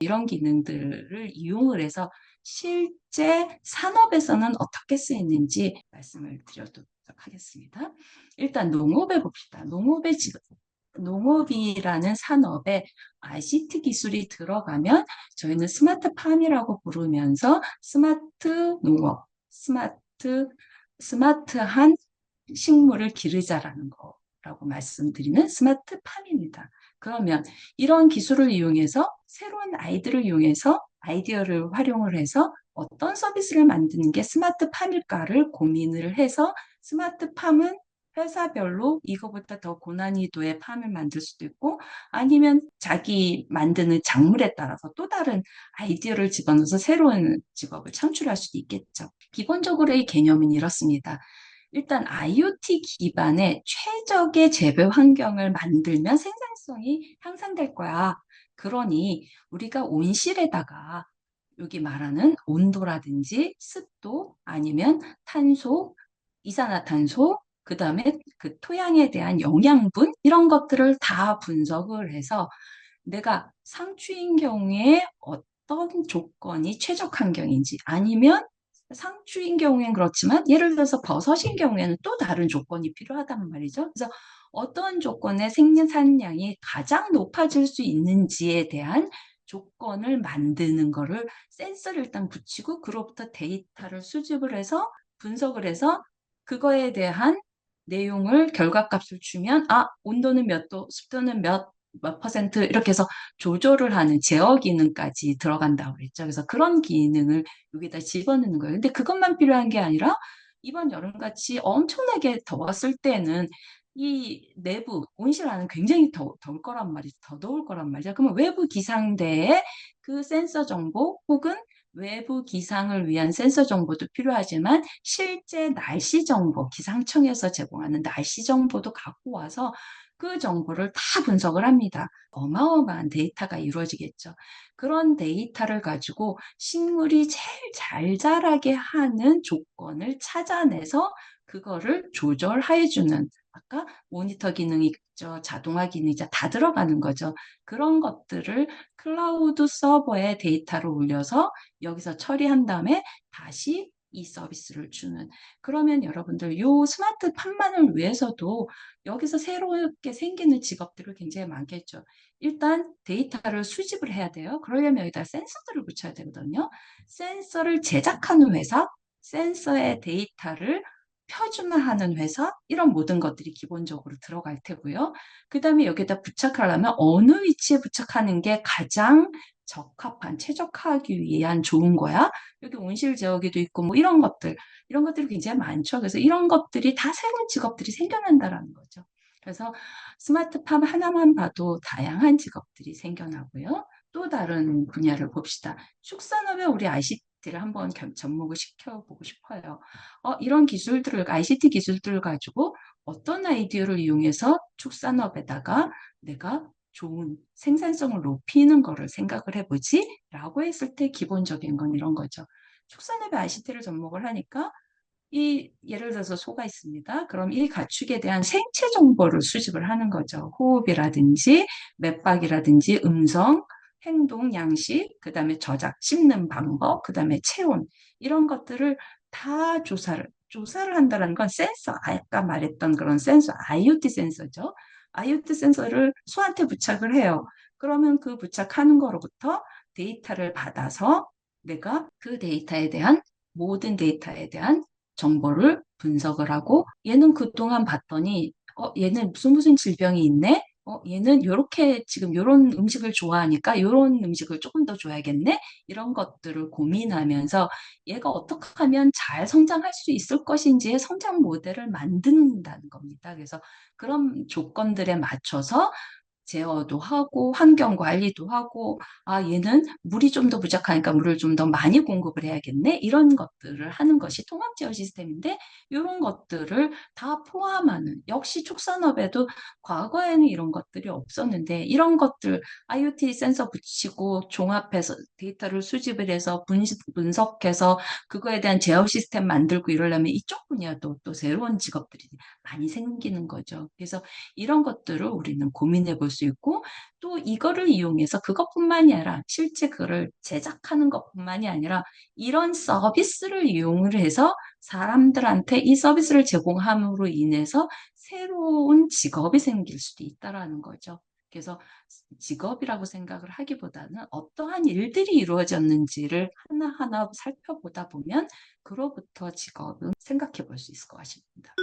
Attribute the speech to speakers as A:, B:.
A: 이런 기능들을 이용을 해서 실제 산업에서는 어떻게 쓰이는지 말씀을 드려도록 하겠습니다. 일단 농업에 봅시다. 농업이라는 산업에 ICT 기술이 들어가면 저희는 스마트팜이라고 부르면서 스마트 농업, 스마트한 식물을 기르자라는 거라고 말씀드리는 스마트팜입니다. 그러면 이런 기술을 이용해서 새로운 아이디어를 활용을 해서 어떤 서비스를 만드는 게 스마트팜일까를 고민을 해서 스마트팜은 회사별로 이거보다 더 고난이도의 팜을 만들 수도 있고 아니면 자기 만드는 작물에 따라서 또 다른 아이디어를 집어넣어서 새로운 직업을 창출할 수도 있겠죠. 기본적으로 이 개념은 이렇습니다. 일단 IoT 기반의 최적의 재배 환경을 만들면 생산성이 향상될 거야. 그러니 우리가 온실에다가 여기 말하는 온도라든지 습도 아니면 탄소, 이산화탄소, 그 다음에 그 토양에 대한 영양분 이런 것들을 다 분석을 해서 내가 상추인 경우에 어떤 조건이 최적 환경인지 아니면 상추인 경우엔 그렇지만 예를 들어서 버섯인 경우에는 또 다른 조건이 필요하단 말이죠. 그래서 어떤 조건의 생산량이 가장 높아질 수 있는지에 대한 조건을 만드는 거를 센서를 일단 붙이고 그로부터 데이터를 수집을 해서 분석을 해서 그거에 대한 내용을 결과값을 주면 온도는 몇 도, 습도는 몇 퍼센트 이렇게 해서 조절을 하는 제어 기능까지 들어간다고 그랬죠. 그래서 그런 기능을 여기다 집어넣는 거예요. 근데 그것만 필요한 게 아니라 이번 여름같이 엄청나게 더웠을 때는 이 내부 온실 안은 굉장히 더울 거란 말이죠. 더 더울 거란 말이죠. 그러면 외부 기상대의 그 센서 정보 혹은 외부 기상을 위한 센서 정보도 필요하지만 실제 날씨 정보, 기상청에서 제공하는 날씨 정보도 갖고 와서 그 정보를 다 분석을 합니다. 어마어마한 데이터가 이루어지겠죠. 그런 데이터를 가지고 식물이 제일 잘 자라게 하는 조건을 찾아내서 그거를 조절해주는 아까 모니터 기능이 있죠. 자동화 기능이 다 들어가는 거죠. 그런 것들을 클라우드 서버에 데이터를 올려서 여기서 처리한 다음에 다시 이 서비스를 주는. 그러면 여러분들 요 스마트팜만을 위해서도 여기서 새롭게 생기는 직업들이 굉장히 많겠죠. 일단 데이터를 수집을 해야 돼요. 그러려면 여기다 센서들을 붙여야 되거든요. 센서를 제작하는 회사, 센서의 데이터를 표준화하는 회사, 이런 모든 것들이 기본적으로 들어갈 테고요. 그 다음에 여기다 부착하려면 어느 위치에 부착하는 게 가장 적합한, 최적화하기 위한 좋은 거야. 여기 온실 제어기도 있고 뭐 이런 것들이 굉장히 많죠. 그래서 이런 것들이 다 새로운 직업들이 생겨난다라는 거죠. 그래서 스마트팜 하나만 봐도 다양한 직업들이 생겨나고요. 또 다른 분야를 봅시다. 축산업에 우리 ICT를 한번 접목을 시켜보고 싶어요. 이런 기술들을, ICT 기술들을 가지고 어떤 아이디어를 이용해서 축산업에다가 내가 좋은 생산성을 높이는 거를 생각을 해보지? 라고 했을 때 기본적인 건 이런 거죠. 축산업에 ICT를 접목을 하니까 예를 들어서 소가 있습니다. 그럼 이 가축에 대한 생체 정보를 수집을 하는 거죠. 호흡이라든지 맥박이라든지 음성, 행동, 양식, 그 다음에 저작, 씹는 방법, 그 다음에 체온 이런 것들을 다 조사를 한다는 건 센서, 아까 말했던 그런 센서, IoT 센서죠. IoT 센서를 소한테 부착을 해요. 그러면 그 부착하는 거로부터 데이터를 받아서 내가 그 모든 데이터에 대한 정보를 분석을 하고 얘는 그동안 봤더니 얘는 무슨 질병이 있네? 얘는 요렇게 지금 요런 음식을 좋아하니까 요런 음식을 조금 더 줘야겠네? 이런 것들을 고민하면서 얘가 어떻게 하면 잘 성장할 수 있을 것인지의 성장 모델을 만든다는 겁니다. 그래서 그런 조건들에 맞춰서 제어도 하고 환경 관리도 하고 얘는 물이 좀 더 부족하니까 물을 좀 더 많이 공급을 해야겠네 이런 것들을 하는 것이 통합 제어 시스템인데 이런 것들을 다 포함하는 역시 축산업에도 과거에는 이런 것들이 없었는데 이런 것들 IoT 센서 붙이고 종합해서 데이터를 수집을 해서 분석해서 그거에 대한 제어 시스템 만들고 이러려면 이쪽 분야도 또 새로운 직업들이 많이 생기는 거죠. 그래서 이런 것들을 우리는 고민해 볼 수 있고 또 이거를 이용해서 그것뿐만이 아니라 실제 그거를 제작하는 것뿐만이 아니라 이런 서비스를 이용을 해서 사람들한테 이 서비스를 제공함으로 인해서 새로운 직업이 생길 수도 있다라는 거죠. 그래서 직업이라고 생각을 하기보다는 어떠한 일들이 이루어졌는지를 하나하나 살펴보다 보면 그로부터 직업은 생각해 볼 수 있을 것 같습니다.